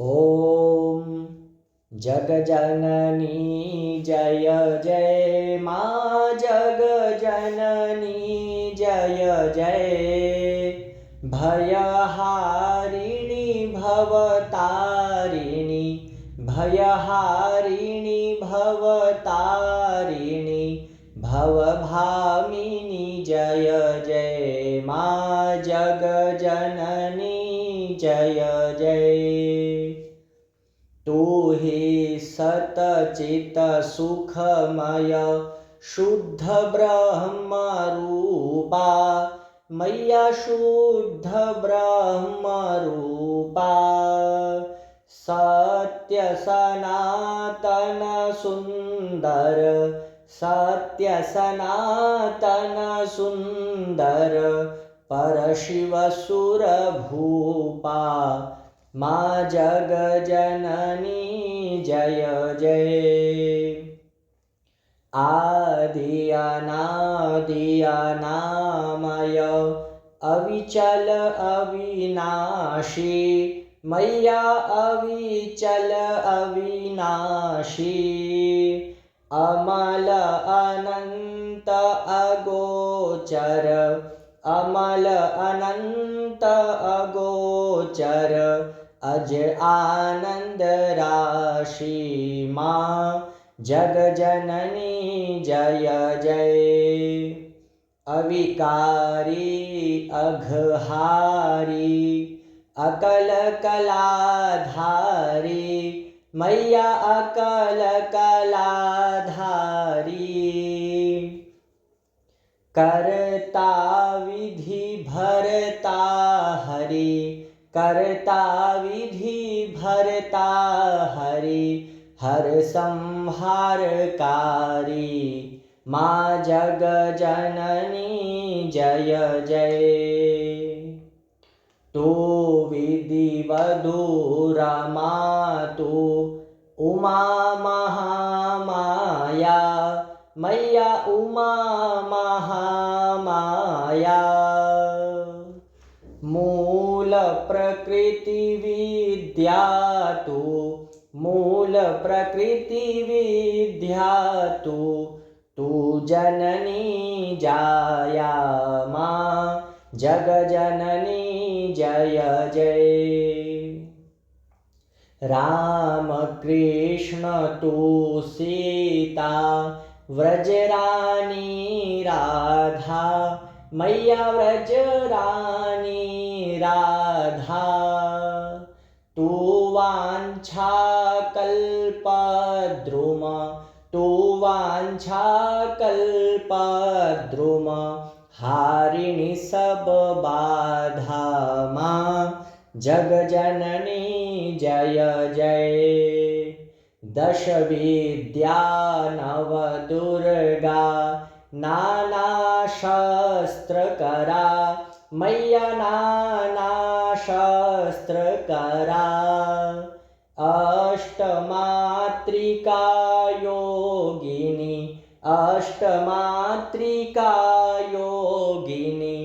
ॐ जगजननी जय जय मा जगजननी जय जय भयहारिणी भवतारिणी भयहारिणी भवतारिणी भवभामिनी जय जय मा जगजननी जय जय। तू ही सतचित सुखमय शुद्ध ब्रह्म रूपा मैया शुद्ध ब्रह्म रूपा सत्य सनातन सुंदर सत्य सनातन सुंदर परशिव सुर भूपा माँ जगजननी जय जय। आदि अनादि अनामय अविचल अविनाशी मैया अविचल अविनाशी अमल अनंत अगोचर अमल अनंत अगोचर अज आनंद राशि माँ जगजननी जय जय। अविकारी अघहारी अकल कलाधारी मैया अकल कलाधारी करता विधि भरता हरि करता विधि भरता हरि हर संहारकारी माँ जगजननी जय जय। तू विधिवधूरा मातु उमा महामाया मैया उमा महामाया मूल प्रकृति विद्या तू मूल प्रकृति विद्या तू जननी जाया माँ जगजननी जय जय। राम कृष्ण तू सीता व्रजरानी राधा मैया व्रजरानी राधा तू वांछा कल्पद्रुम तू वांछा कल्पद्रुम हारिणी सब बाधा माँ जगजननी जय जय। दश विद्या नव दुर्गा नाना शस्त्र करा मैया नाना शस्त्र करा अष्टमात्रिका योगिनी अष्टमात्रिका योगिनी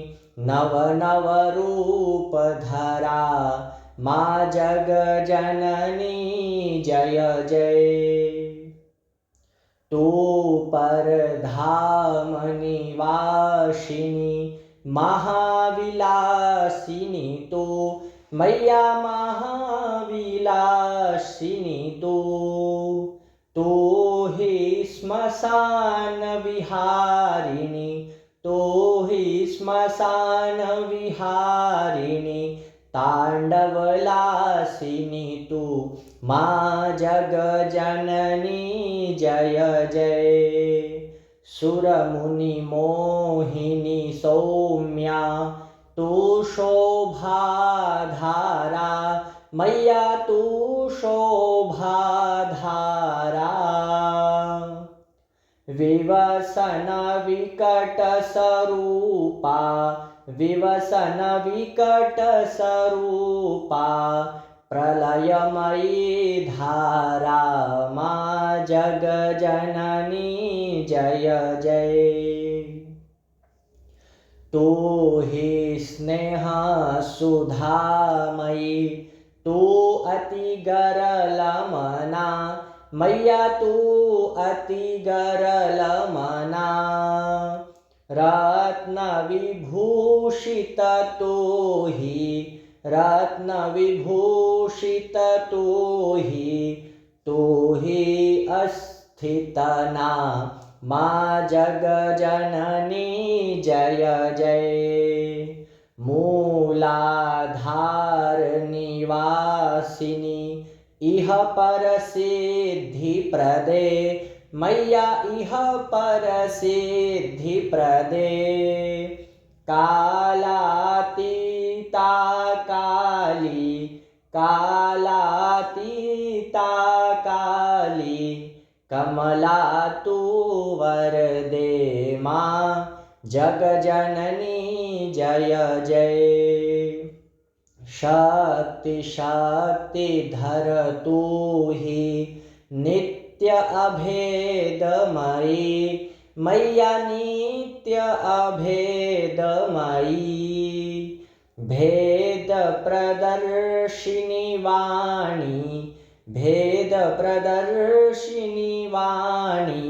नव नव रूप धरा माँ जगजननी जय जय। तू परधाम निवासिनी महाविलासिनी तू मैया महाविलासिनी तू ही श्मशान विहारिणी तू ही श्मशान विहारिणी तांडवलासिनी तू माँ जगजननी जय जय। सुरमुनि मोहिनी सौम्या तू शोभाधारा मैया तू शोभाधारा विवसन विकट स्वरूपा विवसन विकट स्वरूपा प्रलयमयी धारा माँ जगजननी जय जय। तू ही स्नेह सुधामयी तू अति गरलमना मैया तू अति गरलमना रत्न विभूषित तू ही अस्थितना माँ जगजननी जय जय मूलाधार निवासिनी इह पर सिद्धि प्रदे मैया इह पर सिद्धि प्रदे कालातीता काली कमला तू वरदे माँ जगजननी जय जय शक्तिधर तू ही नित्य अभेदमयी मैया नित्य अभेदमयी भेद प्रदर्शिनी वाणी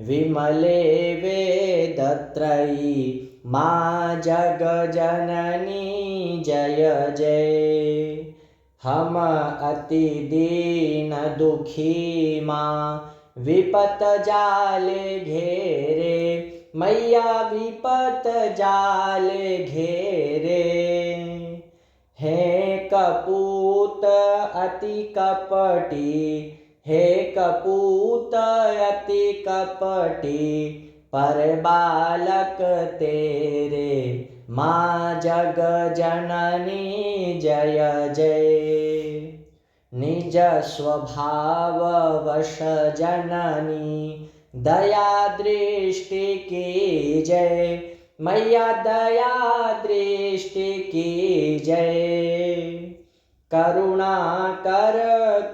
विमले वेदत्रयी माँ जगजननी जय जय हम अति दीन दुखी माँ विपत जाले घेरे मैया विपत जाले घेरे हे कपूत अति कपटी पर बालक तेरे माँ जगजननी जय जय निज स्वभाव वश जननी दया दृष्टि की जय मैया दया दृष्टि की जय करुणा कर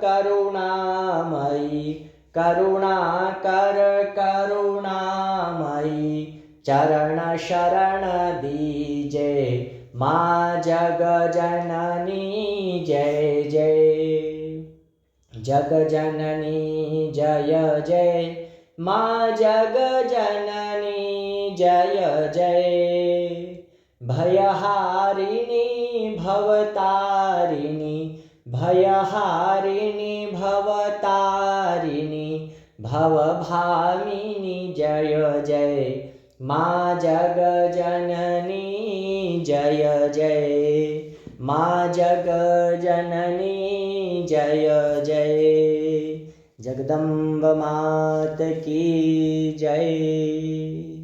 करुणामयी चरण शरण दीजे माँ जगजननी जय जय जगजननी जय जय माँ जगजननी जय जय भयहारिणी भवतारिणी भवभामिनी जय जय माँ जगजननी जय जय माँ जगजननी जय जय जगदम्ब मात की जय।